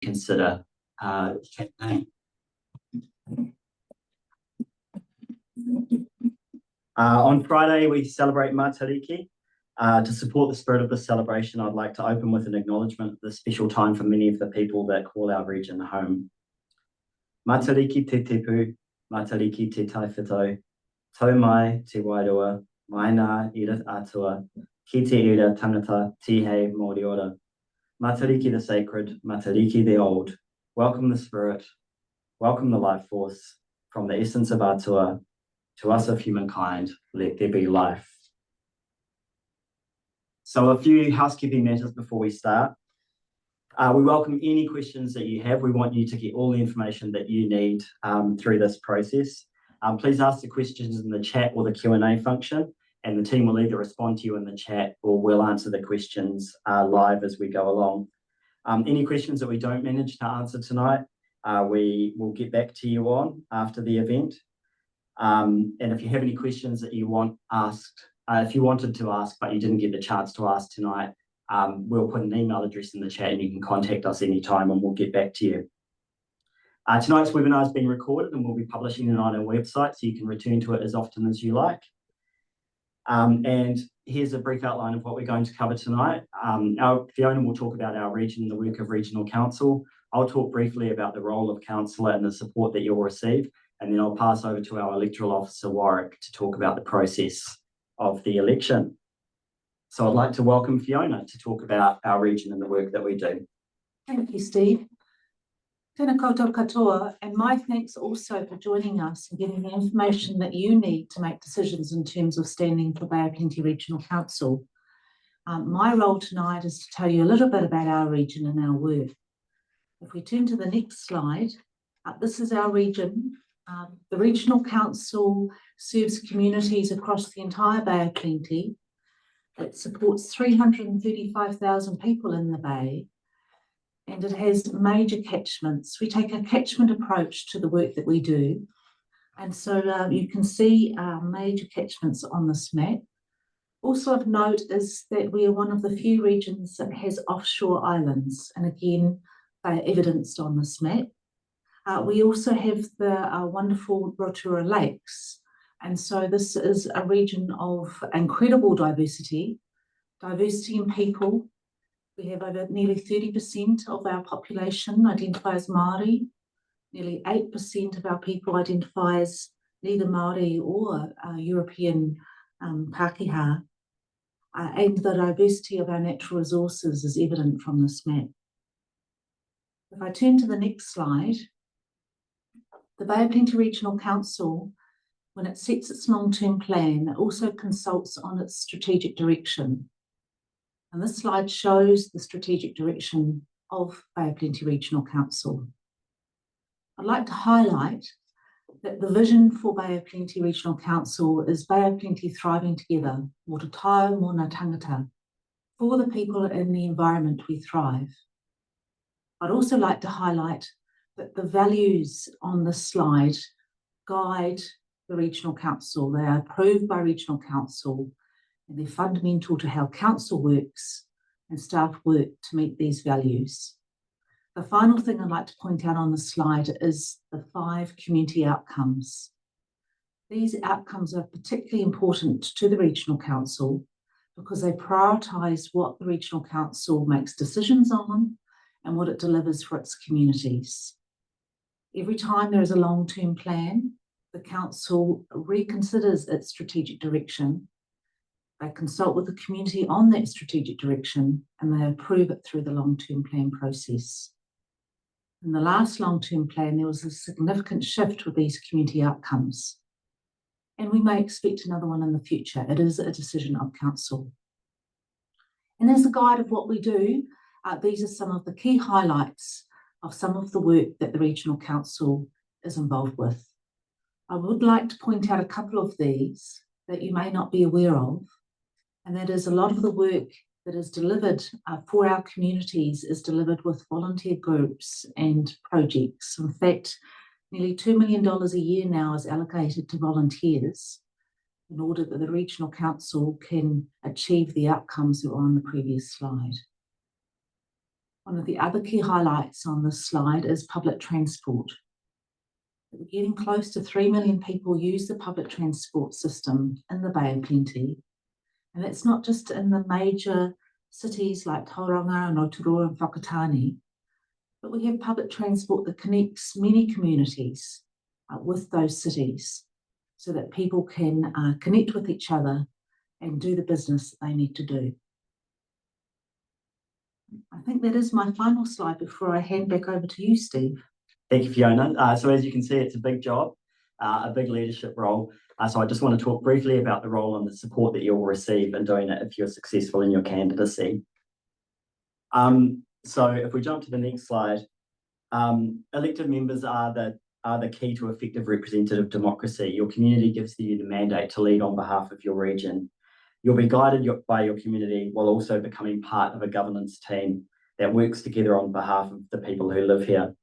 consider campaign. On Friday, we celebrate Matariki. To support the spirit of this celebration, I'd like to open with an acknowledgement of this special time for many of the people that call our region home. Matariki te tipu, Matariki te taiwhito, tau mai te wairua, mai nā ira atua, ki te ira tangata tihe Māori ora. Matariki the sacred, Matariki the old. Welcome the spirit, welcome the life force, from the essence of Atua, to us of humankind, let there be life. So a few housekeeping matters before we start. We welcome any questions that you have. We want you to get all the information that you need through this process. Please ask the questions in the chat or the Q&A function, and the team will either respond to you in the chat or we'll answer the questions live as we go along. Any questions that we don't manage to answer tonight, we will get back to you on after the event. And if you have any questions that you want asked, if you wanted to ask but you didn't get the chance to ask tonight, we'll put an email address in the chat and you can contact us anytime and we'll get back to you. Tonight's webinar is being recorded and we'll be publishing it on our website so you can return to it as often as you like. And here's a brief outline of what we're going to cover tonight. Fiona will talk about our region and the work of Regional Council. I'll talk briefly about the role of councillor and the support that you'll receive, and then I'll pass over to our electoral officer, Warwick, to talk about the process of the election. So I'd like to welcome Fiona to talk about our region and the work that we do. Thank you, Steve. Tēnā koutou katoa, and my thanks also for joining us and giving the information that you need to make decisions in terms of standing for Bay of Plenty Regional Council. My role tonight is to tell you a little bit about our region and our work. If we turn to the next slide, this is our region. The Regional Council serves communities across the entire Bay of Plenty. It supports 335,000 people in the Bay, and it has major catchments. We take a catchment approach to the work that we do, and so you can see our major catchments on this map. Also of note is that we are one of the few regions that has offshore islands, and again, they are evidenced on this map. We also have the wonderful Rotorua Lakes, and so this is a region of incredible diversity in people. We have over nearly 30% of our population identify as Māori, nearly 8% of our people identify as neither Māori or European Pākehā, and the diversity of our natural resources is evident from this map. If I turn to the next slide, the Bay of Plenty Regional Council, when it sets its long-term plan, it also consults on its strategic direction. And this slide shows the strategic direction of Bay of Plenty Regional Council. I'd like to highlight that the vision for Bay of Plenty Regional Council is Bay of Plenty thriving together, mō te tau mō ngā tangata, for the people in the environment we thrive. I'd also like to highlight that the values on this slide guide the Regional Council. They are approved by Regional Council, and they're fundamental to how council works and staff work to meet these values. The final thing I'd like to point out on the slide is the 5 community outcomes. These outcomes are particularly important to the Regional Council because they prioritise what the Regional Council makes decisions on and what it delivers for its communities. Every time there is a long-term plan, the Council reconsiders its strategic direction. They consult with the community on that strategic direction and they approve it through the long-term plan process. In the last long-term plan, there was a significant shift with these community outcomes, and we may expect another one in the future. It is a decision of Council. And as a guide of what we do, these are some of the key highlights of some of the work that the Regional Council is involved with. I would like to point out a couple of these that you may not be aware of, and that is a lot of the work that is delivered for our communities is delivered with volunteer groups and projects. In fact, nearly $2 million a year now is allocated to volunteers in order that the Regional Council can achieve the outcomes that were on the previous slide. One of the other key highlights on this slide is public transport. We're getting close to 3 million people use the public transport system in the Bay of Plenty. And it's not just in the major cities like Tauranga and Rotorua and Whakatane, but we have public transport that connects many communities with those cities so that people can connect with each other and do the business that they need to do. I think that is my final slide before I hand back over to you, Steve. Thank you, Fiona. So as you can see, it's a big job, a big leadership role. So I just want to talk briefly about the role and the support that you'll receive in doing it if you're successful in your candidacy. So if we jump to the next slide, elected members are the key to effective representative democracy. Your community gives you the mandate to lead on behalf of your region. You'll be guided by your community while also becoming part of a governance team that works together on behalf of the people who live here.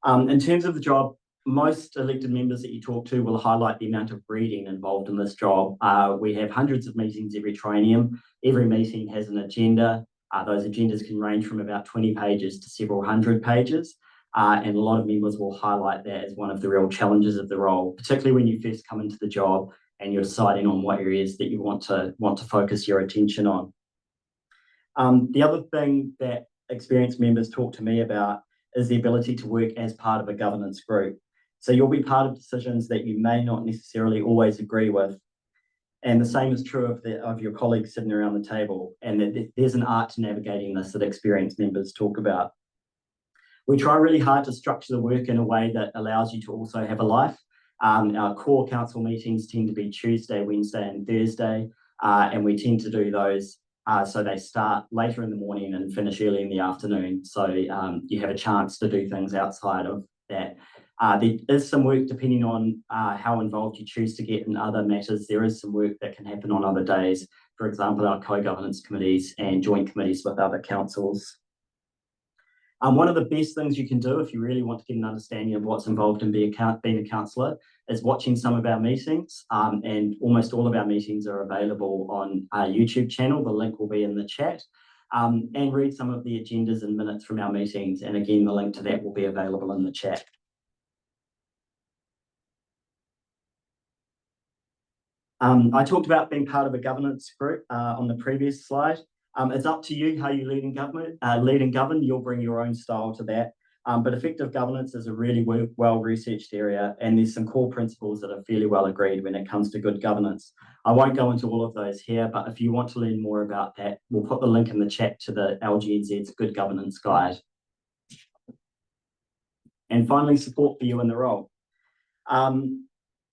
In terms of the job, most elected members that you talk to will highlight the amount of reading involved in this job. We have hundreds of meetings every triennium. Every meeting has an agenda. Those agendas can range from about 20 pages to several hundred pages. And a lot of members will highlight that as one of the real challenges of the role, particularly when you first come into the job and you're deciding on what areas that you want to focus your attention on. The other thing that experienced members talk to me about is the ability to work as part of a governance group. So you'll be part of decisions that you may not necessarily always agree with. And the same is true of your colleagues sitting around the table. And that there's an art to navigating this that experienced members talk about. We try really hard to structure the work in a way that allows you to also have a life. Our core council meetings tend to be Tuesday, Wednesday and Thursday. And we tend to do those so they start later in the morning and finish early in the afternoon. So you have a chance to do things outside of that. There is some work depending on how involved you choose to get in other matters. There is some work that can happen on other days. For example, our co-governance committees and joint committees with other councils. One of the best things you can do if you really want to get an understanding of what's involved in being a councillor is watching some of our meetings, and almost all of our meetings are available on our YouTube channel. The link will be in the chat, and read some of the agendas and minutes from our meetings. And again, the link to that will be available in the chat. I talked about being part of a governance group on the previous slide. It's up to you how you lead and govern. You'll bring your own style to that. But effective governance is a really well-researched area, and there's some core principles that are fairly well agreed when it comes to good governance. I won't go into all of those here, but if you want to learn more about that, we'll put the link in the chat to the LGNZ's Good Governance Guide. And finally, support for you in the role.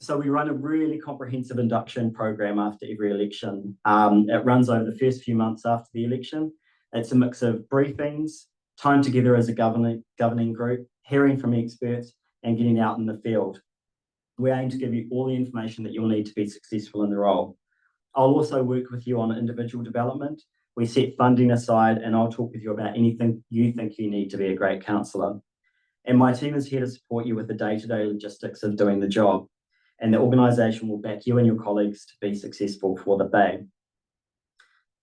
So we run a really comprehensive induction program after every election. It runs over the first few months after the election. It's a mix of briefings, time together as a governing group, hearing from experts, and getting out in the field. We aim to give you all the information that you'll need to be successful in the role. I'll also work with you on individual development. We set funding aside, and I'll talk with you about anything you think you need to be a great councillor. And my team is here to support you with the day-to-day logistics of doing the job. And the organisation will back you and your colleagues to be successful for the Bay.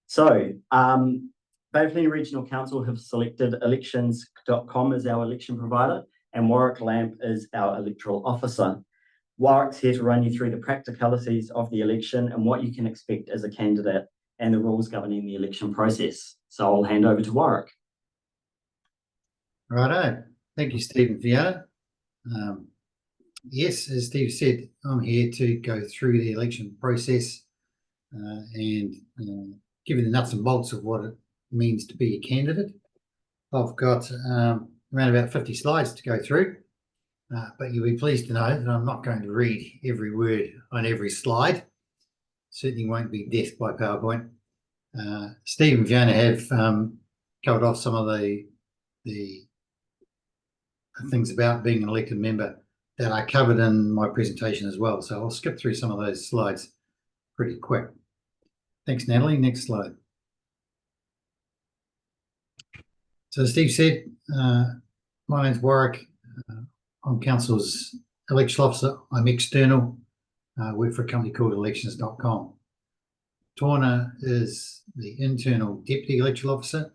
So, Bay of Plenty Regional Council have selected elections.com as our election provider, and Warwick Lamp is our electoral officer. Warwick's here to run you through the practicalities of the election and what you can expect as a candidate and the rules governing the election process. So I'll hand over to Warwick. Righto. Thank you, Steve and Fiona. Yes, as Steve said, I'm here to go through the election process and give you the nuts and bolts of what it means to be a candidate. I've got around about 50 slides to go through, but you'll be pleased to know that I'm not going to read every word on every slide. Certainly won't be death by PowerPoint. Steve and Fiona have covered off some of the things about being an elected member that I covered in my presentation as well. So I'll skip through some of those slides pretty quick. Thanks, Natalie. Next slide. So as Steve said, my name's Warwick. I'm Council's election officer. I'm external. I work for a company called elections.com. Torna is the internal deputy election officer.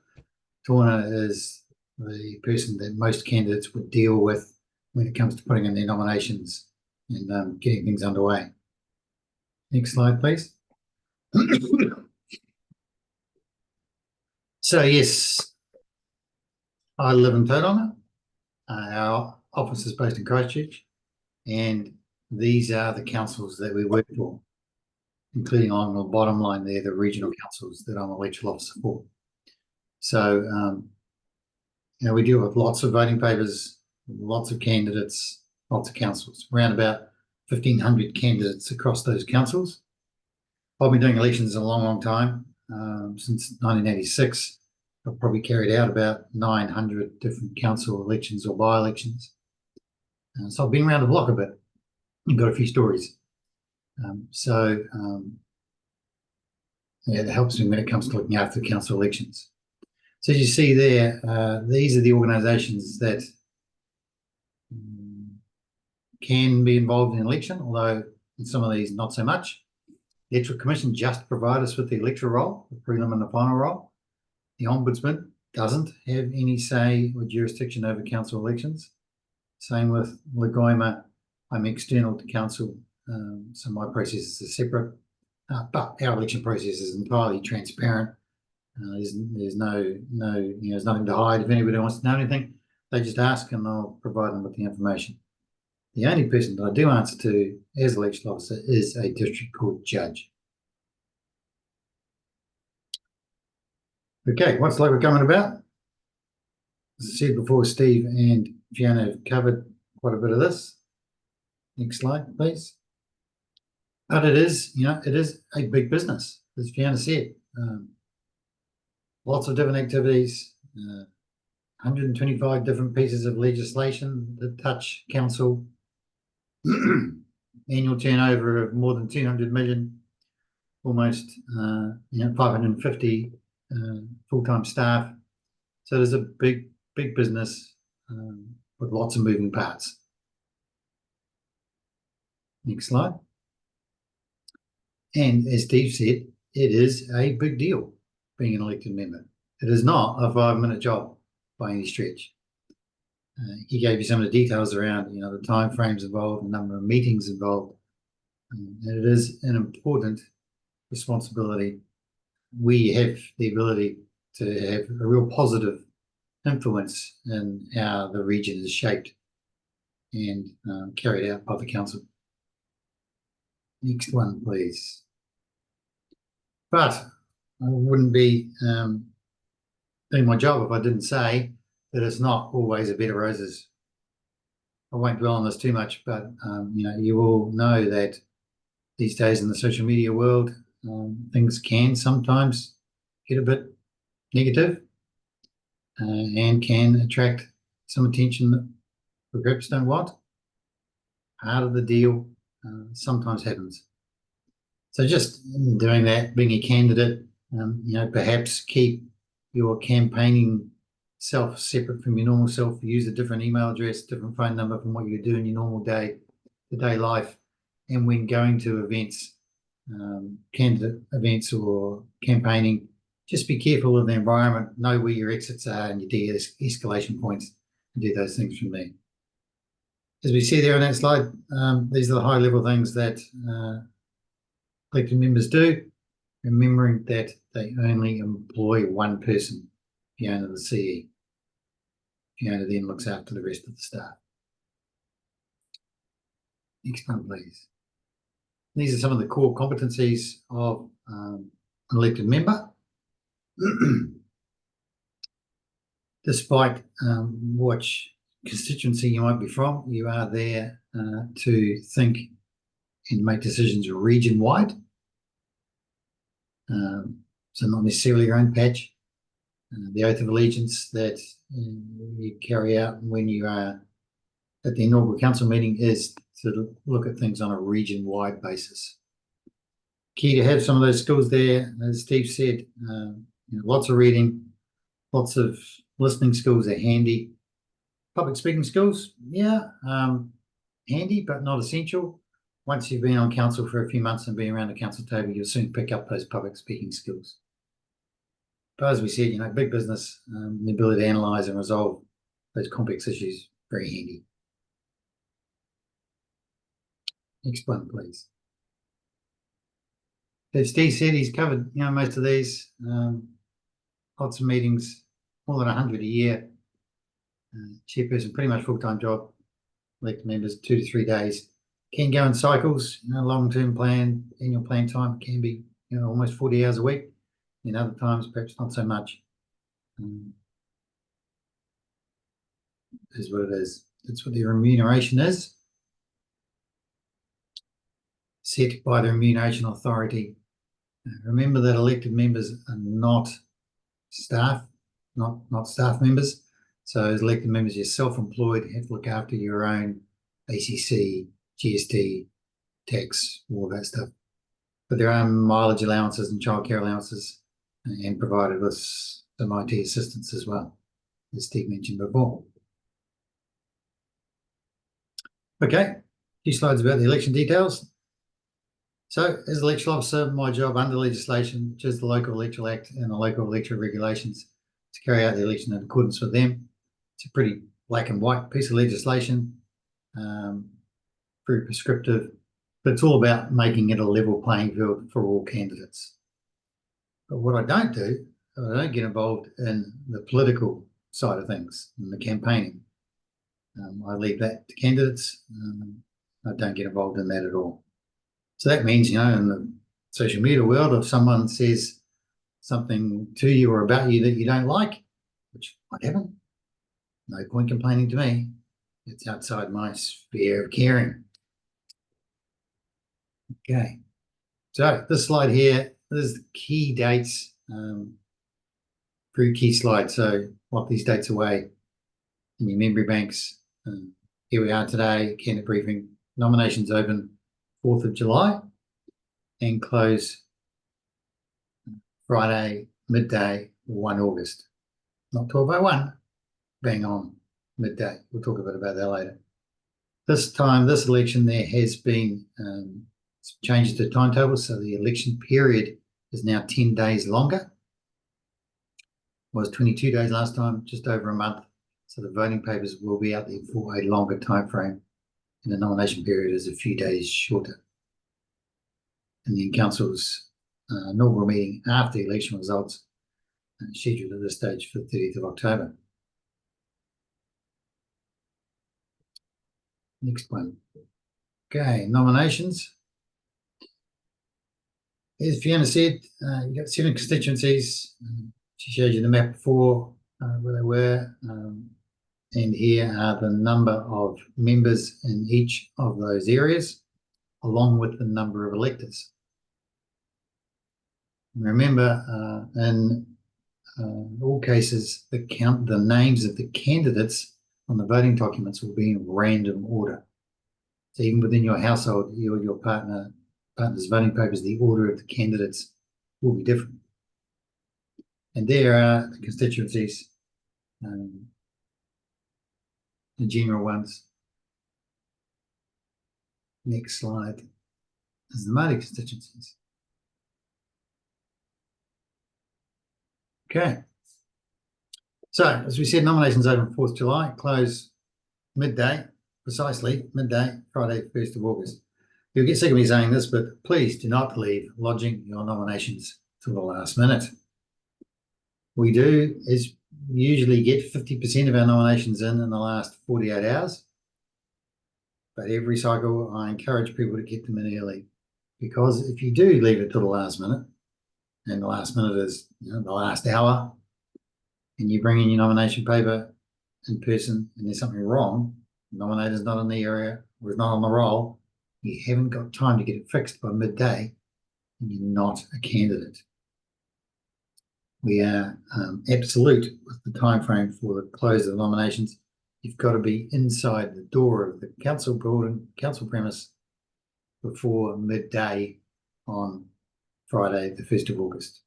Tauna is the person that most candidates would deal with when it comes to putting in their nominations and getting things underway. Next slide, please. So yes, I live in Tauranga. Our office is based in Christchurch, and these are the councils that we work for, including on the bottom line there, the regional councils that I'm electoral officer for. So, you know, we deal with lots of voting papers, lots of candidates, lots of councils, around about 1,500 candidates across those councils. I've been doing elections a long, long time. Since 1986, I've probably carried out about 900 different council elections or by-elections. So I've been around the block a bit and got a few stories. Yeah, it helps me when it comes to looking after council elections. So as you see there, these are the organisations that can be involved in election, although in some of these not so much. The Electoral Commission just provide us with the electoral roll, the prelim and the final roll. The Ombudsman doesn't have any say or jurisdiction over council elections. Same with Legoima. I'm external to council, so my processes are separate. But our election process is entirely transparent. There's nothing to hide. If anybody wants to know anything, they just ask and I'll provide them with the information. The only person that I do answer to as election officer is a district court judge. Okay, what's Local Government about? As I said before, Steve and Fiona have covered quite a bit of this. Next slide, please. But it is, you know, it is a big business, as Fiona said. Lots of different activities, 125 different pieces of legislation that touch council. Annual turnover of more than 200 million, almost 550 full-time staff. So there's a big business with lots of moving parts. Next slide. And as Steve said, it is a big deal being an elected member. It is not a 5-minute job by any stretch. He gave you some of the details around, you know, the time frames involved, the number of meetings involved. And it is an important responsibility. We have the ability to have a real positive influence in how the region is shaped and carried out by the council. Next one, please. But I wouldn't be doing my job if I didn't say that it's not always a bed of roses. I won't dwell on this too much, but you know, you all know that these days in the social media world, things can sometimes get a bit negative and can attract some attention that we perhaps don't want. Part of the deal sometimes happens. So just doing that, being a candidate, you know, perhaps keep your campaigning self separate from your normal self. Use a different email address, different phone number from what you do in your normal day-to-day life. And when going to events, candidate events or campaigning, just be careful of the environment, know where your exits are and your de-escalation points, and do those things from there. As we see there on that slide, these are the high-level things that elected members do, remembering that they only employ one person, Fiona the CE. Fiona then looks after the rest of the staff. Next one, please. These are some of the core competencies of an elected member. Despite which constituency you might be from, you are there to think and make decisions region-wide. So not necessarily your own patch. The oath of allegiance that you carry out when you are at the inaugural council meeting is to look at things on a region-wide basis. Key to have some of those skills there, as Steve said, you know, lots of reading, lots of listening skills are handy. Public speaking skills, yeah, handy, but not essential. Once you've been on council for a few months and been around the council table, you'll soon pick up those public speaking skills. But as we said, big business, the ability to analyse and resolve those complex issues, very handy. Next one, please. As Steve said, he's covered, most of these. Lots of meetings, more than 100 a year. Chairperson, pretty much full-time job. Elected members, 2 to 3 days. Can go in cycles, long-term plan, annual plan time can be, almost 40 hours a week. In other times, perhaps not so much. Is what it is. That's what the remuneration is. Set by the Remuneration Authority. Remember that elected members are not staff, not staff members. So as elected members, you're self-employed, you have to look after your own ACC, GST, tax, all that stuff. But there are mileage allowances and childcare allowances and provided with some IT assistance as well, as Steve mentioned before. Okay, a few slides about the election details. So as election officer, my job under legislation, which is the Local Electoral Act and the Local Electoral Regulations, to carry out the election in accordance with them. It's a pretty black and white piece of legislation, very prescriptive, but it's all about making it a level playing field for all candidates. But what I don't do, I don't get involved in the political side of things, in the campaigning. I leave that to candidates. I don't get involved in that at all. So that means, in the social media world, if someone says something to you or about you that you don't like, which might happen, no point complaining to me. It's outside my sphere of caring. Okay. So this slide here, this is the key dates, very key slide. So lock these dates away in your memory banks. Here we are today, candidate briefing. Nominations open 4th of July and close Friday, midday, 1 August. Not 12:01, bang on midday. We'll talk a bit about that later. This time, this election, there has been changes to timetables, so the election period is now 10 days longer. It was 22 days last time, just over a month. So the voting papers will be out there for a longer time frame, and the nomination period is a few days shorter. And then council's inaugural meeting after the election results scheduled at this stage for the 30th of October. Next one. Okay, nominations. As Fiona said, you've got 7 constituencies. She showed you the map before where they were. And here are the number of members in each of those areas, along with the number of electors. Remember, in all cases, the names of the candidates on the voting documents will be in random order. So even within your household, you or your partner's voting papers, the order of the candidates will be different. And there are the constituencies, the general ones. Next slide is the Māori constituencies. Okay. So, as we said, nominations open 4th July, close midday, precisely midday, Friday, 1st of August. You'll get sick of me saying this, but please do not leave lodging your nominations to the last minute. We do is usually get 50% of our nominations in the last 48 hours. But every cycle, I encourage people to get them in early, because if you do leave it to the last minute, and the last minute is the last hour, and you bring in your nomination paper in person and there's something wrong, the nominator's not in the area or is not on the roll, you haven't got time to get it fixed by midday, and you're not a candidate. We are absolute with the time frame for the close of the nominations. You've got to be inside the door of the council building, council premise, before midday on Friday, the 1st of August.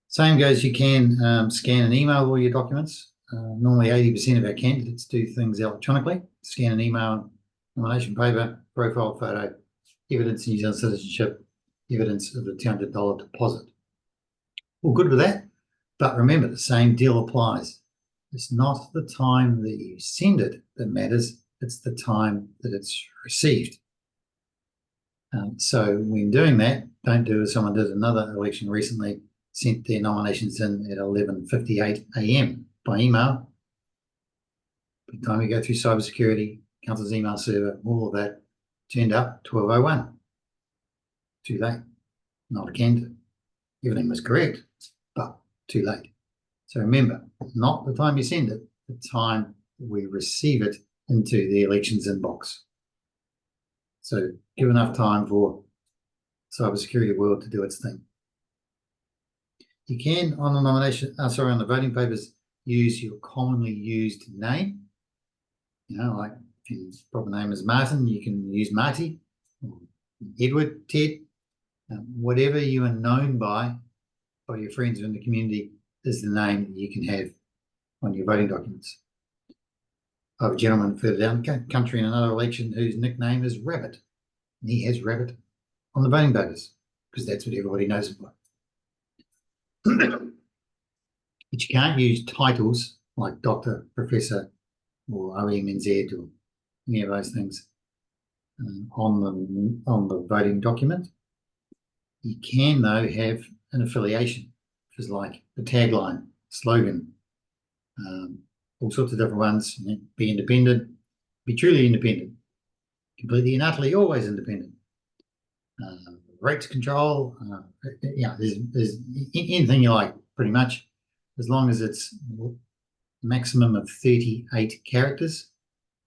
Same goes, you can scan and email all your documents. Normally 80% of our candidates do things electronically. Scan and email, nomination paper, profile photo, evidence of New Zealand citizenship, evidence of the $200 deposit. all good with that. But remember, the same deal applies. It's not the time that you send it that matters, it's the time that it's received. So when doing that, don't do as someone did another election recently, sent their nominations in at 11:58 a.m. by email. By the time you go through cybersecurity, council's email server, all of that, turned up 12:01. Too late. Not a candidate. Everything was correct, but too late. So remember, not the time you send it, the time we receive it into the elections inbox. So give enough time for cybersecurity world to do its thing. You can, on the nomination, on the voting papers, use your commonly used name. You know, like if your proper name is Martin, you can use Marty, or Edward, Ted, whatever you are known by your friends in the community is the name that you can have on your voting documents. I have a gentleman further down the country in another election whose nickname is Rabbit, and he has Rabbit on the voting papers because that's what everybody knows him by. But you can't use titles like Doctor, Professor, or OMNZ or any of those things on the voting document. You can, though, have an affiliation, which is like the tagline, slogan, all sorts of different ones. Be independent, be truly independent, completely and utterly always independent. Rates control, there's anything you like, pretty much, as long as it's a maximum of 38 characters,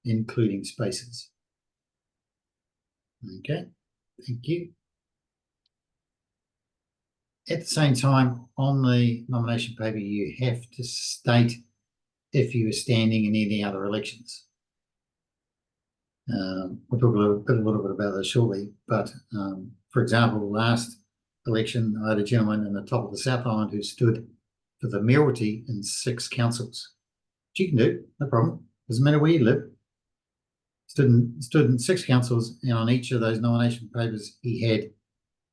including spaces. Okay, thank you. At the same time, on the nomination paper, you have to state if you are standing in any other elections. We'll talk a little bit about that shortly, but for example, last election, I had a gentleman in the top of the South Island who stood for the mayoralty in 6 councils. Which you can do, no problem. Doesn't matter where you live. Stood in 6 councils, and on each of those nomination papers, he had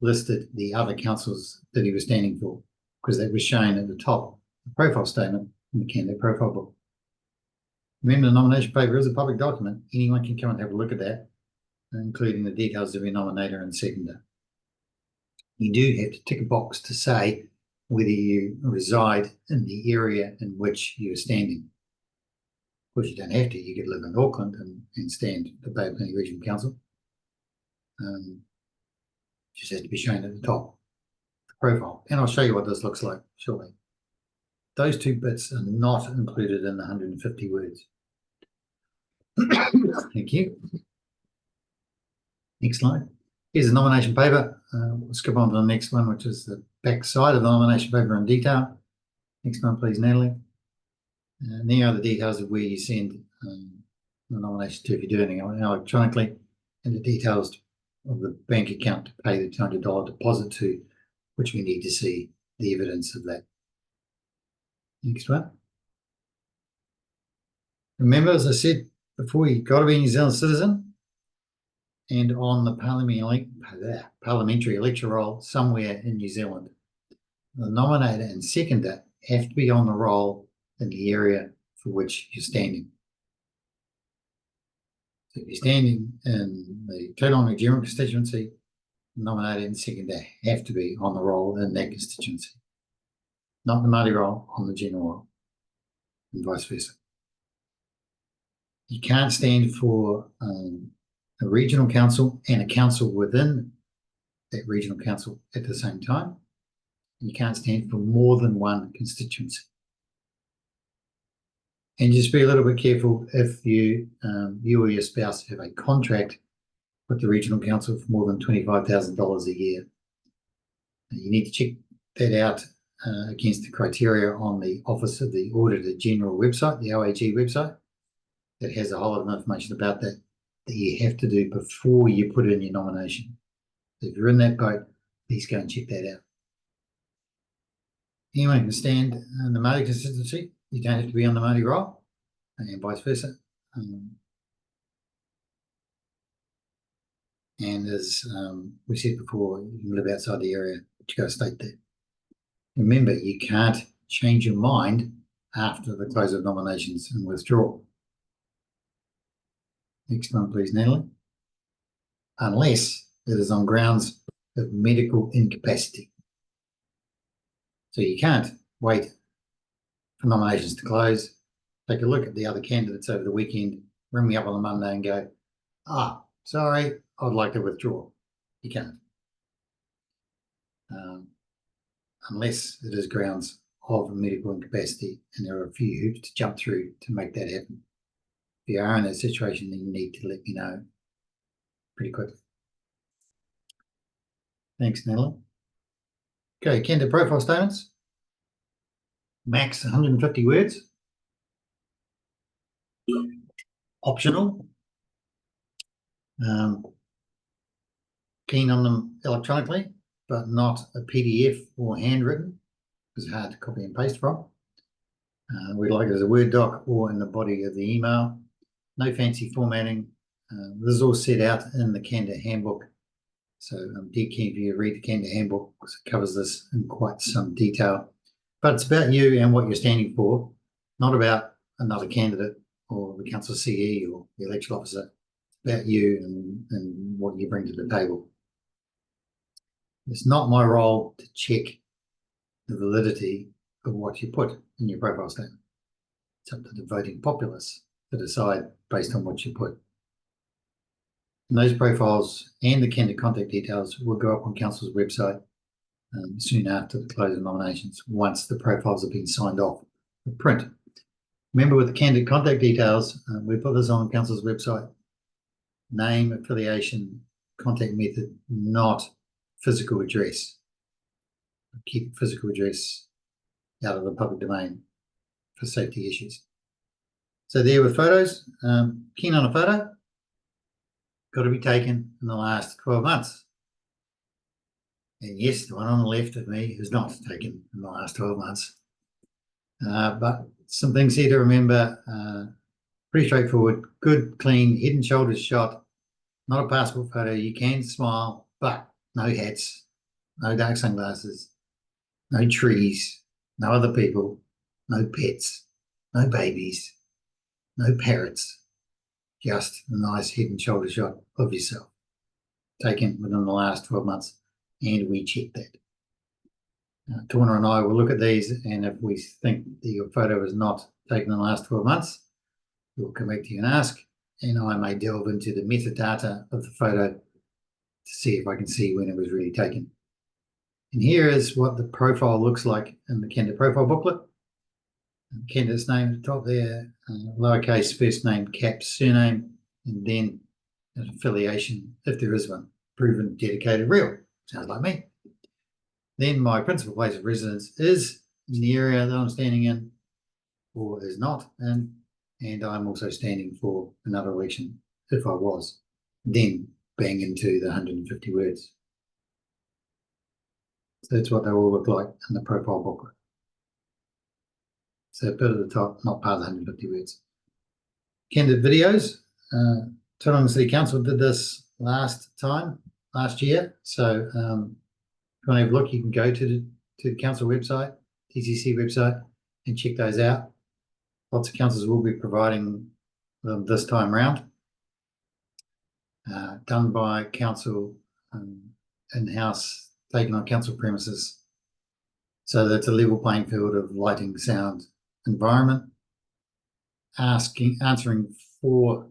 listed the other councils that he was standing for, because that was shown at the top, the profile statement in the candidate profile book. Remember, the nomination paper is a public document. Anyone can come and have a look at that, including the details of your nominator and seconder. You do have to tick a box to say whether you reside in the area in which you're standing. Of course, you don't have to. You could live in Auckland and stand at the Bay of Plenty Regional Council. Just has to be shown at the top, the profile. And I'll show you what this looks like shortly. Those 2 bits are not included in the 150 words. Thank you. Next slide. Here's the nomination paper. We'll skip on to the next one, which is the back side of the nomination paper in detail. Next one, please, Natalie. And there are the details of where you send the nomination to if you're doing it electronically, and the details of the bank account to pay the $200 deposit to, which we need to see the evidence of that. Next one. Remember, as I said before, you've got to be a New Zealand citizen and on the parliamentary electoral roll somewhere in New Zealand. The nominator and seconder have to be on the roll in the area for which you're standing. So if you're standing in the Tauranga general constituency, the nominator and seconder have to be on the roll in that constituency. Not the Māori roll, on the general roll, and vice versa. You can't stand for a regional council and a council within that regional council at the same time. You can't stand for more than one constituency. And just be a little bit careful if you or your spouse have a contract with the regional council for more than $25,000 a year. You need to check that out against the criteria on the Office of the Auditor General website, the OAG website, that has a whole lot of information about that you have to do before you put in your nomination. So if you're in that boat, please go and check that out. Anyone can stand in the Māori constituency. You don't have to be on the Māori roll, and vice versa. And as we said before, you can live outside the area, but you've got to state that. Remember, you can't change your mind after the close of nominations and withdraw. Next one, please, Natalie. Unless it is on grounds of medical incapacity. So you can't wait for nominations to close, take a look at the other candidates over the weekend, ring me up on a Monday and go, sorry, I'd like to withdraw. You can't. Unless it is grounds of medical incapacity, and there are a few hoops to jump through to make that happen. If you are in that situation, then you need to let me know pretty quickly. Thanks, Natalie. Okay, candidate profile statements. Max 150 words. Optional. Keen on them electronically, but not a PDF or handwritten, because it's hard to copy and paste from. We'd like it as a Word doc or in the body of the email. No fancy formatting. This is all set out in the candidate handbook. So I'm dead keen for you to read the candidate handbook because it covers this in quite some detail. But it's about you and what you're standing for, not about another candidate or the council CE or the election officer. It's about you and what you bring to the table. It's not my role to check the validity of what you put in your profile statement. It's up to the voting populace to decide based on what you put. And those profiles and the candidate contact details will go up on council's website soon after the close of nominations, once the profiles have been signed off for print. Remember, with the candidate contact details, we put this on council's website. Name, affiliation, contact method, not physical address. Keep physical address out of the public domain for safety issues. So there with photos, keen on a photo, got to be taken in the last 12 months. And yes, the one on the left of me is not taken in the last 12 months. But some things here to remember, pretty straightforward, good, clean, head and shoulders shot, not a passport photo. You can smile, but no hats, no dark sunglasses, no trees, no other people, no pets, no babies, no parrots, just a nice head and shoulder shot of yourself taken within the last 12 months, and we check that. Tawana and I will look at these, and if we think that your photo is not taken in the last 12 months, we'll come back to you and ask, and I may delve into the metadata of the photo to see if I can see when it was really taken. And here is what the profile looks like in the candidate profile booklet. Candidate's name at the top there, lowercase first name, caps surname, and then an affiliation, if there is one, proven, dedicated, real. Sounds like me. Then my principal place of residence is in the area that I'm standing in, or is not in, and I'm also standing for another election if I was. Then bang into the 150 words. So that's what they all look like in the profile booklet. So a bit at the top, not part of the 150 words. Candidate videos. Tauranga City Council did this last year. So if you want to have a look, you can go to the council website, TCC website, and check those out. Lots of councils will be providing them this time round. Done by council in-house, taken on council premises. So that's a level playing field of lighting, sound, environment. Answering 4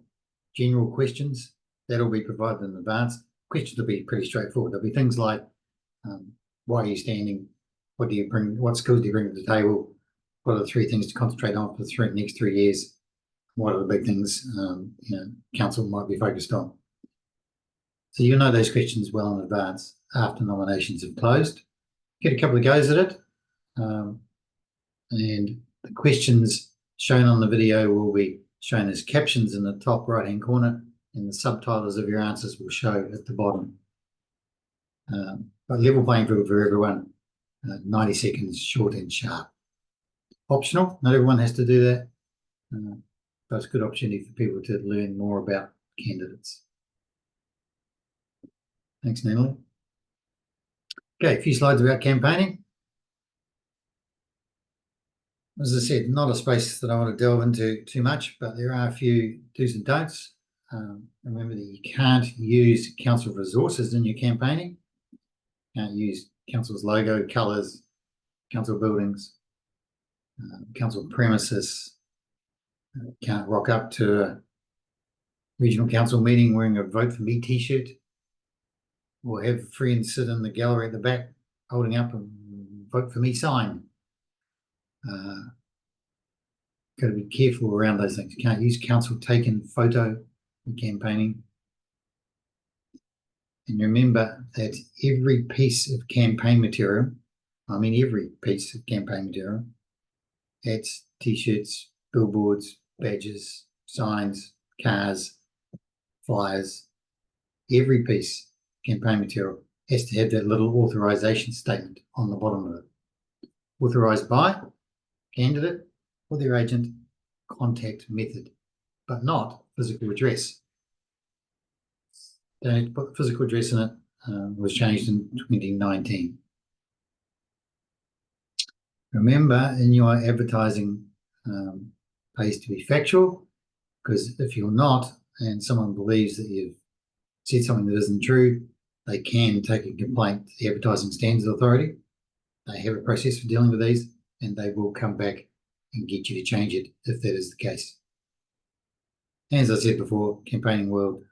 general questions that'll be provided in advance. Questions will be pretty straightforward. There'll be things like, why are you standing? What do you bring? What skills do you bring to the table? What are the 3 things to concentrate on for the next 3 years? What are the big things council might be focused on? So you'll know those questions well in advance after nominations have closed. Get a couple of goes at it. And the questions shown on the video will be shown as captions in the top right-hand corner, and the subtitles of your answers will show at the bottom. But level playing field for everyone, 90 seconds, short and sharp. Optional, not everyone has to do that, but it's a good opportunity for people to learn more about candidates. Thanks, Natalie. Okay, a few slides about campaigning. As I said, not a space that I want to delve into too much, but there are a few do's and don'ts. Remember that you can't use council resources in your campaigning. Can't use council's logo, colours, council buildings, council premises. Can't rock up to a regional council meeting wearing a Vote For Me t-shirt, or have friends sit in the gallery at the back holding up a Vote For Me sign. Got to be careful around those things. You can't use council taken photo in campaigning. And remember that every piece of campaign material, every piece of campaign material, hats, t-shirts, billboards, badges, signs, cars, flyers, every piece of campaign material has to have that little authorization statement on the bottom of it. Authorized by candidate or their agent, contact method, but not physical address. Don't need to put the physical address in it. Was changed in 2019. Remember, in your advertising, pays to be factual, because if you're not, and someone believes that you've said something that isn't true, they can take a complaint to the Advertising Standards Authority. They have a process for dealing with these, and they will come back and get you to change it if that is the case. As I said before, campaigning world,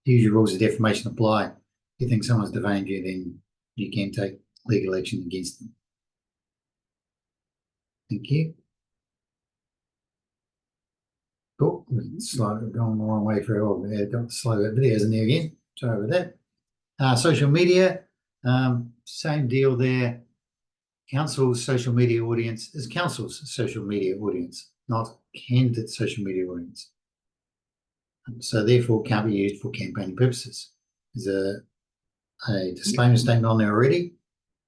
usual rules of defamation apply. If you think someone's defamed you, then you can take legal action against them. Thank you. Cool. Slow, going the wrong way for all. Got slow videos in there again. Sorry about that. Social media, same deal there. Council's social media audience is council's social media audience, not candidate social media audience. So therefore can't be used for campaigning purposes. There's a disclaimer statement on there already,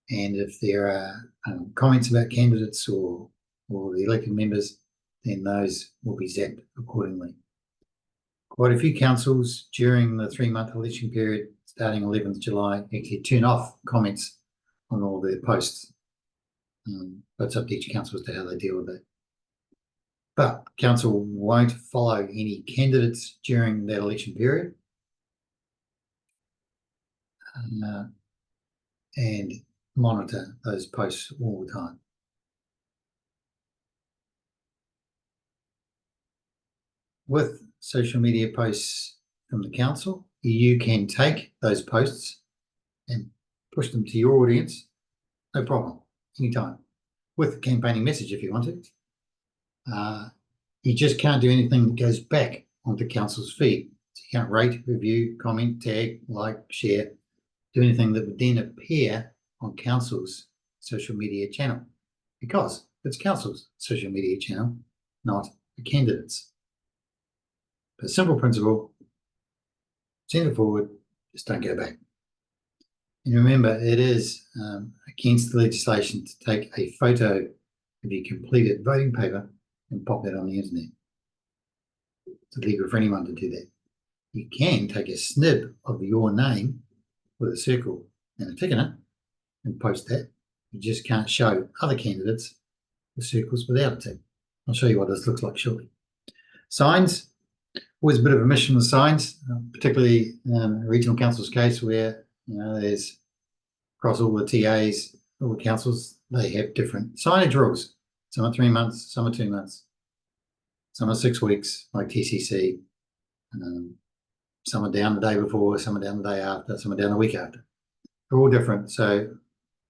and if there are comments about candidates or the elected members, then those will be zapped accordingly. Quite a few councils during the 3-month election period starting 11th July actually turn off comments on all their posts. But it's up to each council as to how they deal with it. But council won't follow any candidates during that election period. And monitor those posts all the time. With social media posts from the council, you can take those posts and push them to your audience, no problem, anytime, with a campaigning message if you want to. You just can't do anything that goes back onto council's feed. So you can't rate, review, comment, tag, like, share, do anything that would then appear on council's social media channel, because it's council's social media channel, not the candidate's. But simple principle, send it forward, just don't go back. And remember, it is against the legislation to take a photo of your completed voting paper and pop that on the internet. It's illegal for anyone to do that. You can take a snip of your name with a circle and a tick in it and post that. You just can't show other candidates the circles without a tick. I'll show you what this looks like shortly. Signs, always a bit of a mission with signs, particularly in regional council's case where there's across all the TAs, all the councils, they have different signage rules. Some are 3 months, some are 2 months, some are 6 weeks, like TCC. Some are down the day before, some are down the day after, some are down the week after. They're all different. So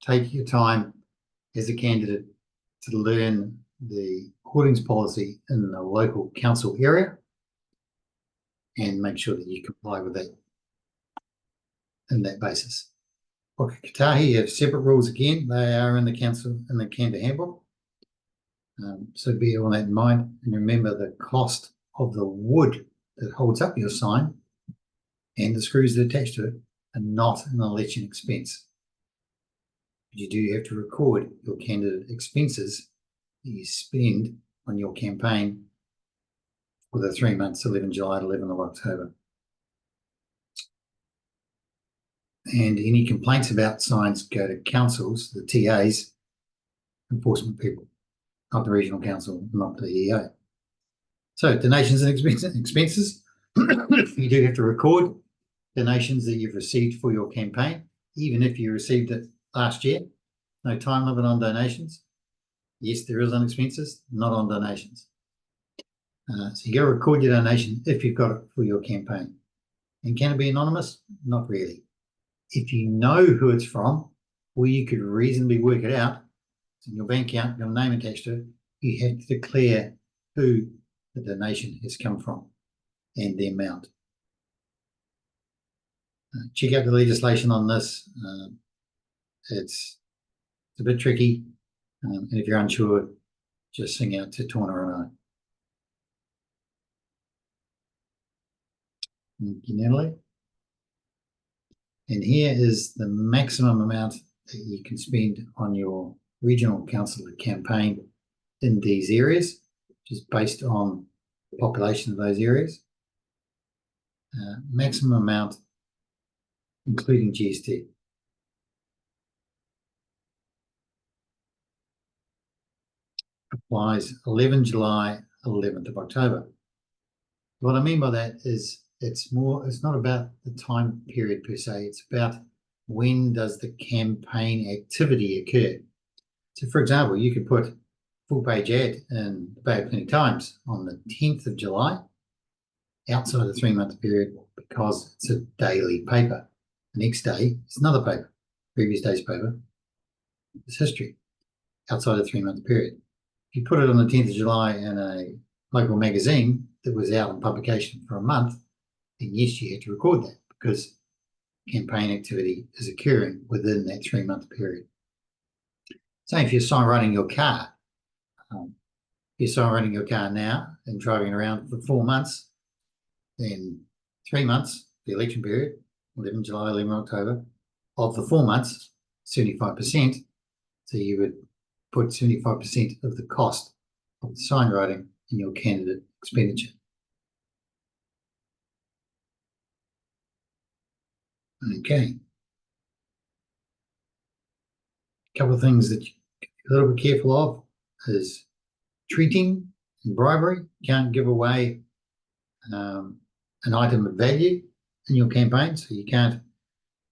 take your time as a candidate to learn the hoardings policy in the local council area and make sure that you comply with that in that basis. Waka Kotahi have separate rules again. They are in the council, in the Canberra handbook. So bear all that in mind, and remember the cost of the wood that holds up your sign and the screws that attach to it are not an election expense. But you do have to record your candidate expenses that you spend on your campaign for the 3 months, 11 July to 11 of October. And any complaints about signs go to councils, the TAs, enforcement people. not the regional council, not the EO. So donations and expenses. You do have to record donations that you've received for your campaign, even if you received it last year. No time limit on donations. Yes, there is on expenses, not on donations. So you got to record your donation if you've got it for your campaign. And can it be anonymous? Not really. If you know who it's from, or you could reasonably work it out, it's in your bank account, your name attached to it, you have to declare who the donation has come from and the amount. Check out the legislation on this. It's a bit tricky, and if you're unsure, just sing out to Tōna and I. Thank you, Natalie. And here is the maximum amount that you can spend on your regional councillor campaign in these areas, which is based on the population of those areas. Maximum amount, including GST. Applies 11 July, 11th of October. What I mean by that is it's not about the time period per se, it's about when does the campaign activity occur. So for example, you could put full page ad in the Bay of Plenty Times on the 10th of July, outside the 3-month period, because it's a daily paper. The next day, it's another paper. Previous day's paper, it's history, outside the 3-month period. If you put it on the 10th of July in a local magazine that was out in publication for a month, then yes, you have to record that because campaign activity is occurring within that 3-month period. Same if you're sign running your car. If you're sign running your car now and driving around for 4 months, then 3 months, the election period, 11 July, 11 October, of the 4 months, 75%. So you would put 75% of the cost of the sign writing in your candidate expenditure. Okay. A couple of things that you're a little bit careful of is treating and bribery. You can't give away an item of value in your campaign, so you can't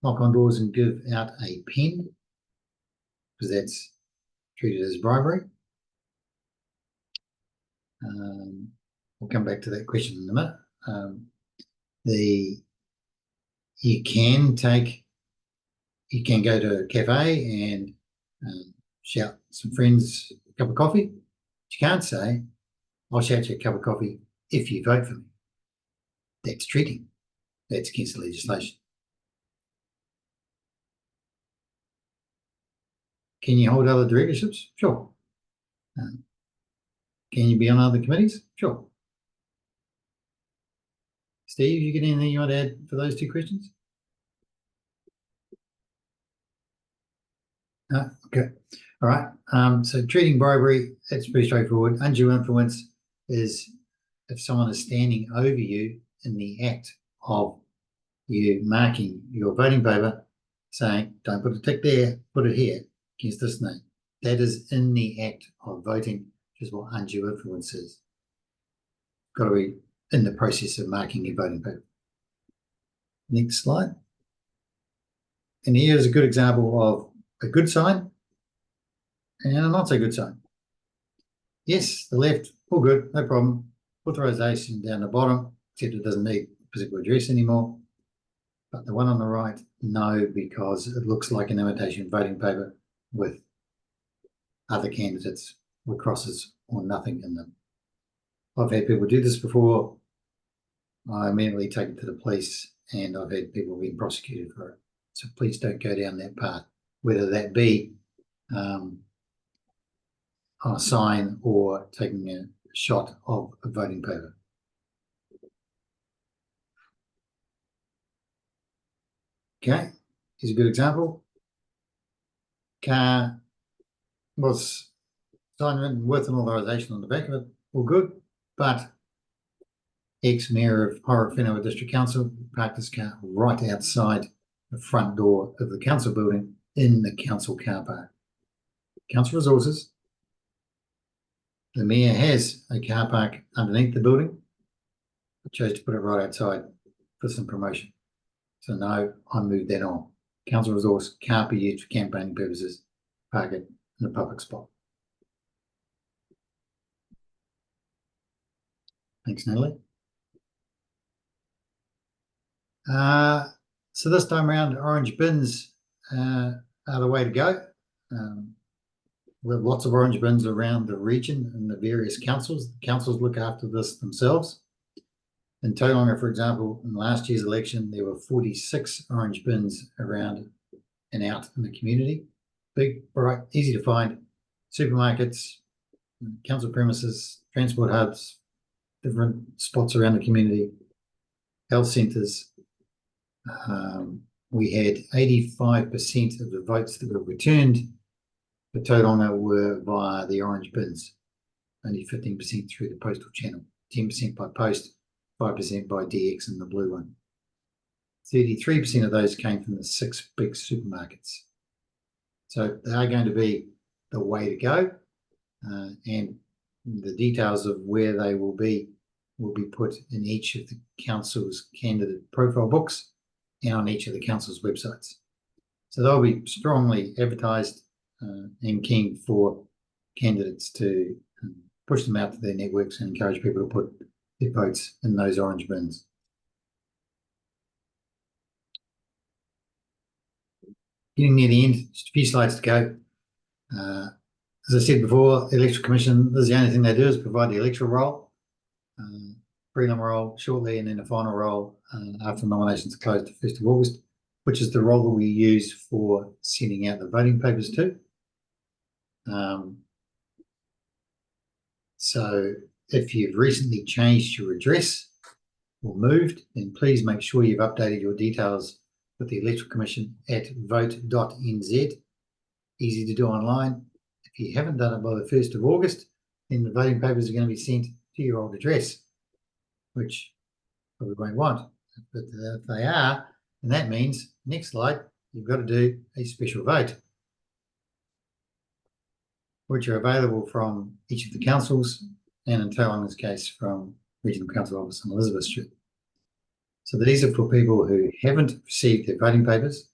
knock on doors and give out a pen because that's treated as bribery. We'll come back to that question in a minute. You can go to a cafe and shout some friends a cup of coffee. But you can't say, I'll shout you a cup of coffee if you vote for me. That's treating. That's against the legislation. Can you hold other directorships? Sure. Can you be on other committees? Sure. Steve, you got anything you want to add for those two questions? No? Okay. All right. So treating bribery, it's pretty straightforward. Undue influence is if someone is standing over you in the act of you marking your voting paper, saying, don't put a tick there, put it here, against this name. That is in the act of voting, which is what undue influence is. Got to be in the process of marking your voting paper. Next slide. And here's a good example of a good sign and a not so good sign. Yes, the left, all good, no problem. Authorization down the bottom, except it doesn't need physical address anymore. But the one on the right, no, because it looks like an imitation voting paper with other candidates with crosses or nothing in them. I've had people do this before. I immediately take it to the police and I've had people being prosecuted for it. So please don't go down that path, whether that be on a sign or taking a shot of a voting paper. Okay, here's a good example. Car was sign written with an authorization on the back of it, all good, but ex-mayor of Horowhenua District Council parked his car right outside the front door of the council building in the council car park. Council resources, The mayor has a car park underneath the building. I chose to put it right outside for some promotion. So no, I moved that on. Council resource can't be used for campaigning purposes. Park it in a public spot. Thanks, Natalie. So this time around, orange bins are the way to go. We have lots of orange bins around the region and the various councils. The councils look after this themselves. In Tauranga, for example, in last year's election, there were 46 orange bins around and out in the community. Big, bright, easy to find supermarkets, council premises, transport hubs, different spots around the community, health centres. We had 85% of the votes that were returned for Tauranga were via the orange bins, only 15% through the postal channel, 10% by post, 5% by DX and the blue one. 33% of those came from the 6 big supermarkets. So they are going to be the way to go, and the details of where they will be put in each of the council's candidate profile books and on each of the council's websites. So they'll be strongly advertised and keen for candidates to push them out to their networks and encourage people to put their votes in those orange bins. Getting near the end, just a few slides to go. As I said before, the Electoral Commission, this is the only thing they do is provide the electoral roll, prelim roll shortly, and then the final roll after nominations are closed the 1st of August, which is the roll that we use for sending out the voting papers to. So if you've recently changed your address or moved, then please make sure you've updated your details with the Electoral Commission at vote.nz. Easy to do online. If you haven't done it by the 1st of August, then the voting papers are going to be sent to your old address, which probably won't want. But if they are, then that means, next slide, you've got to do a special vote, which are available from each of the councils, and in Tauranga's case, from Regional Council Office on Elizabeth Street. So these are for people who haven't received their voting papers,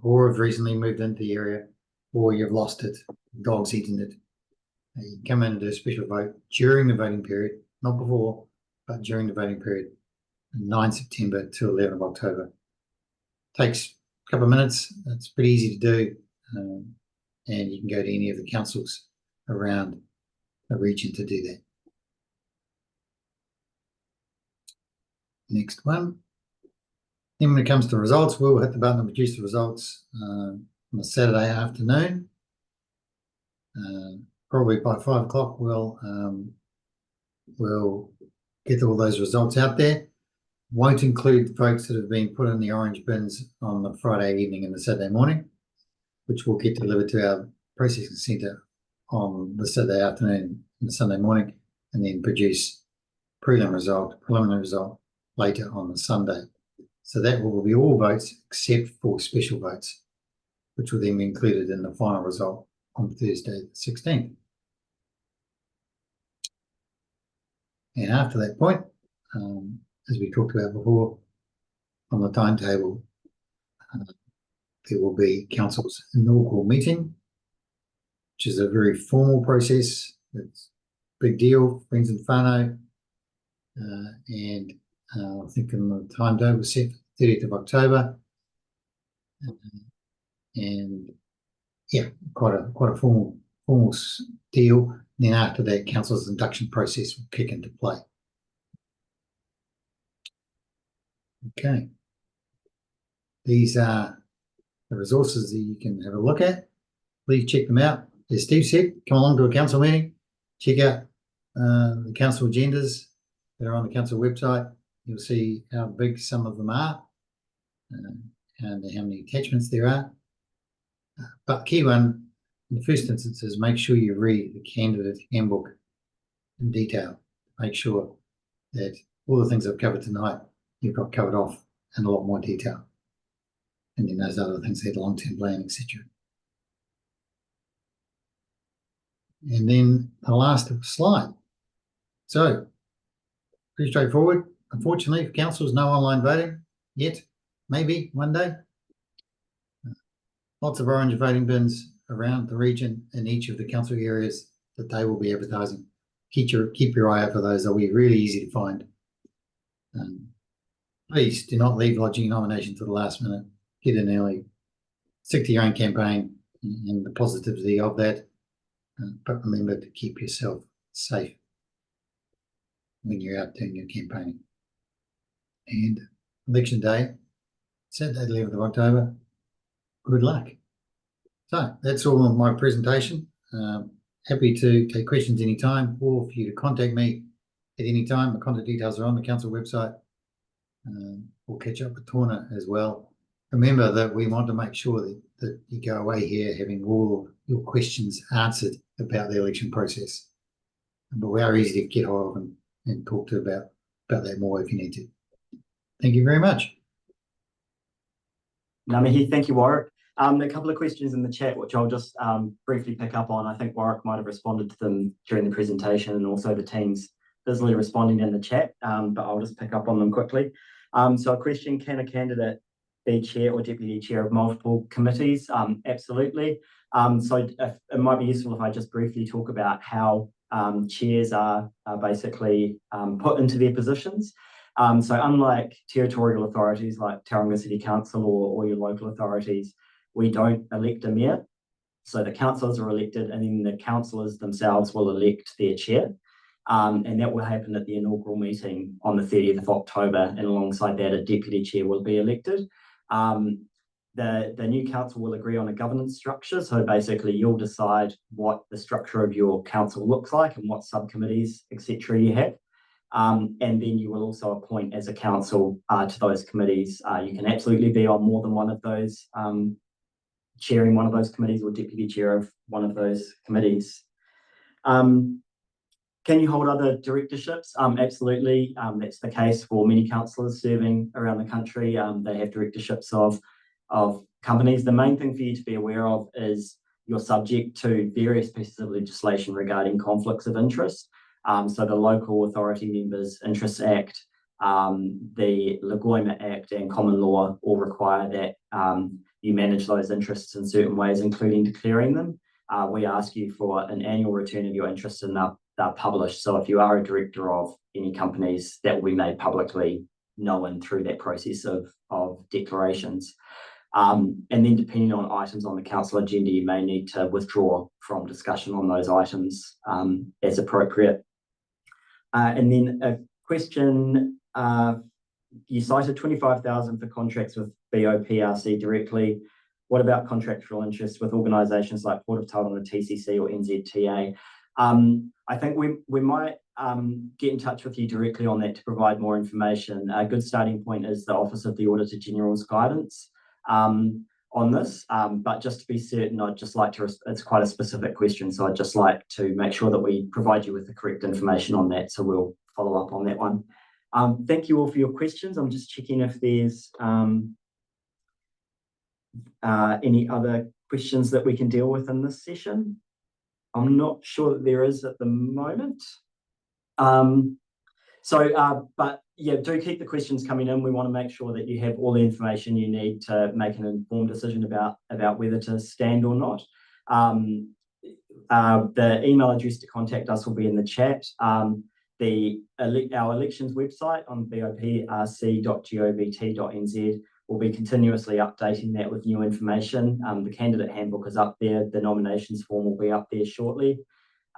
or have recently moved into the area, or you've lost it, dog's eaten it. You can come in and do a special vote during the voting period, not before, but during the voting period, 9 September to 11 of October. Takes a couple of minutes. It's pretty easy to do, and you can go to any of the councils around the region to do that. Next one. Then when it comes to results, we'll hit the button and produce the results on a Saturday afternoon. Probably by 5 o'clock, we'll get all those results out there. Won't include votes that have been put in the orange bins on the Friday evening and the Saturday morning, which will get delivered to our processing centre on the Saturday afternoon and the Sunday morning, and then produce preliminary result later on the Sunday. So that will be all votes except for special votes, which will then be included in the final result on Thursday the 16th. And after that point, as we talked about before, on the timetable, there will be Council's inaugural meeting, which is a very formal process. It's a big deal, friends and whānau, and I think in the timetable was set for 30th of October, and yeah, quite a formal deal. And then after that, Council's induction process will kick into play. Okay, these are the resources that you can have a look at. Please check them out. As Steve said, come along to a council meeting, check out the council agendas that are on the council website. You'll see how big some of them are and how many attachments there are. But the key one, in the first instance, is make sure you read the candidate handbook in detail. Make sure that all the things I've covered tonight, you've got covered off in a lot more detail. And then those other things, like long-term plan, etc. And then the last slide. So, pretty straightforward. Unfortunately, for councils, no online voting yet. Maybe one day. Lots of orange voting bins around the region in each of the council areas that they will be advertising. Keep your eye out for those. They'll be really easy to find. Please do not leave lodging a nomination to the last minute. Get in early. Stick to your own campaign and the positivity of that. But remember to keep yourself safe when you're out doing your campaigning. And election day, Saturday, 11th of October. Good luck. So that's all of my presentation. Happy to take questions anytime or for you to contact me at any time. The contact details are on the council website. We'll catch up with Torna as well. Remember that we want to make sure that you go away here having all of your questions answered about the election process. But we are easy to get hold of and talk to about that more if you need to. Thank you very much. Ngā thank you, Warwick. A couple of questions in the chat, which I'll just briefly pick up on. I think Warwick might have responded to them during the presentation, and also the team's busily responding in the chat, but I'll just pick up on them quickly. So a question, can a candidate be chair or deputy chair of multiple committees? Absolutely. So it might be useful if I just briefly talk about how chairs are basically put into their positions. So unlike territorial authorities like Tauranga City Council or your local authorities, we don't elect a mayor. So the councillors are elected, and then the councillors themselves will elect their chair. And that will happen at the inaugural meeting on the 30th of October, and alongside that, a deputy chair will be elected. The new council will agree on a governance structure. So basically, you'll decide what the structure of your council looks like and what subcommittees, etc. you have. And then you will also appoint as a council to those committees. You can absolutely be on more than one of those, chairing one of those committees or deputy chair of one of those committees. Can you hold other directorships? Absolutely. That's the case for many councillors serving around the country. They have directorships of companies. The main thing for you to be aware of is you're subject to various pieces of legislation regarding conflicts of interest. So the Local Authority Members Interests Act, the Lagoima Act and Common Law all require that you manage those interests in certain ways, including declaring them. We ask you for an annual return of your interest, and they're published. So if you are a director of any companies, that will be made publicly known through that process of declarations. And then depending on items on the council agenda, you may need to withdraw from discussion on those items as appropriate. And then a question, you cited 25,000 for contracts with BOPRC directly. What about contractual interests with organisations like Port of Tauranga, TCC or NZTA? I think we might get in touch with you directly on that to provide more information. A good starting point is the Office of the Auditor General's guidance on this, but just to be certain, I'd just like to, it's quite a specific question, so I'd just like to make sure that we provide you with the correct information on that, so we'll follow up on that one. Thank you all for your questions. I'm just checking if there's any other questions that we can deal with in this session. I'm not sure that there is at the moment. But yeah, do keep the questions coming in. We want to make sure that you have all the information you need to make an informed decision about whether to stand or not. The email address to contact us will be in the chat. Our elections website on boprc.govt.nz will be continuously updating that with new information. The candidate handbook is up there. The nominations form will be up there shortly.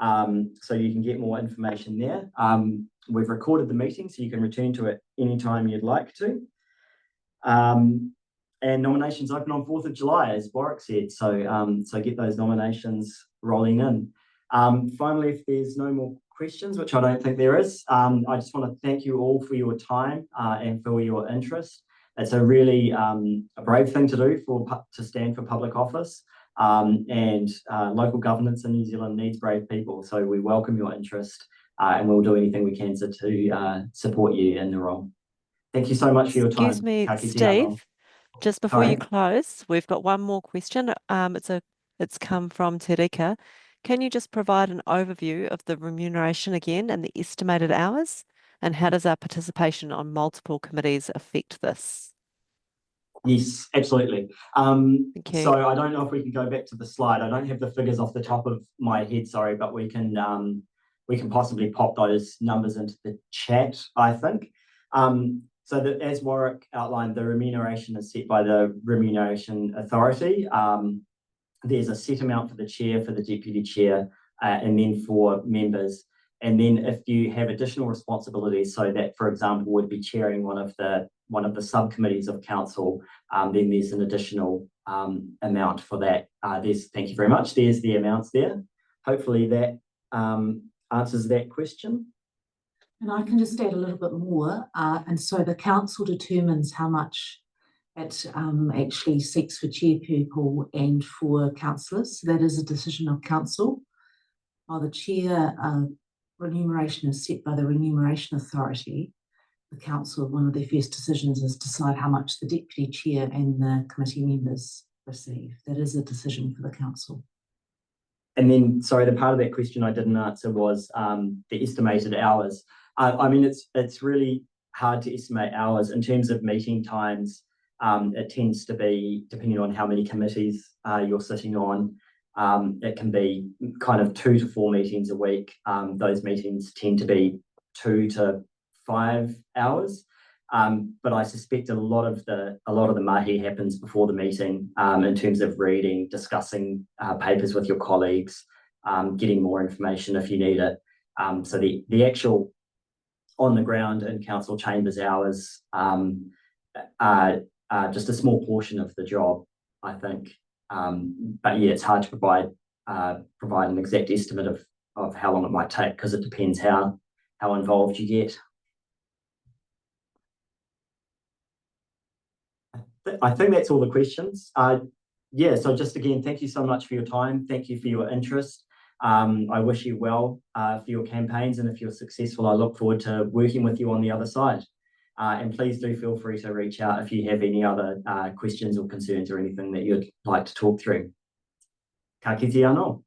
So you can get more information there. We've recorded the meeting, so you can return to it anytime you'd like to. And nominations open on 4th of July, as Warwick said. So get those nominations rolling in. Finally, if there's no more questions, which I don't think there is, I just want to thank you all for your time and for your interest. It's a really a brave thing to do to stand for public office. And local governance in New Zealand needs brave people. So we welcome your interest and we'll do anything we can to support you in the role. Thank you so much for your time. Excuse me, Steve, just before you close, we've got one more question. It's come from Terika. Can you just provide an overview of the remuneration again and the estimated hours? And how does our participation on multiple committees affect this? Yes, absolutely. Thank So you. I don't know if we can go back to the slide. I don't have the figures off the top of my head, sorry, but we can possibly pop those numbers into the chat, I think. So that, as Warwick outlined, the remuneration is set by the Remuneration Authority. There's a set amount for the chair, for the deputy chair, and then for members. And then if you have additional responsibilities, so that, for example, would be chairing one of the subcommittees of council, then there's an additional amount for that. Thank you very much. There's the amounts there. Hopefully that answers that question. And I can just add a little bit more. And so the council determines how much it actually seeks for chair people and for councillors. So that is a decision of council. While the chair remuneration is set by the Remuneration Authority, the council, one of their first decisions is decide how much the deputy chair and the committee members receive. That is a decision for the council. And then, sorry, the part of that question I didn't answer was the estimated hours. I mean, it's really hard to estimate hours in terms of meeting times. It tends to be, depending on how many committees you're sitting on, it can be kind of 2 to 4 meetings a week. Those meetings tend to be 2 to 5 hours. But I suspect a lot of the mahi happens before the meeting, in terms of reading, discussing papers with your colleagues, getting more information if you need it. So the actual on the ground in council chambers hours are just a small portion of the job, I think. But yeah, it's hard to provide an exact estimate of how long it might take, because it depends how involved you get. I think that's all the questions. Yeah, so just again, thank you so much for your time. Thank you for your interest. I wish you well for your campaigns, and if you're successful, I look forward to working with you on the other side. And please do feel free to reach out if you have any other questions or concerns or anything that you'd like to talk through. Ka kite anō.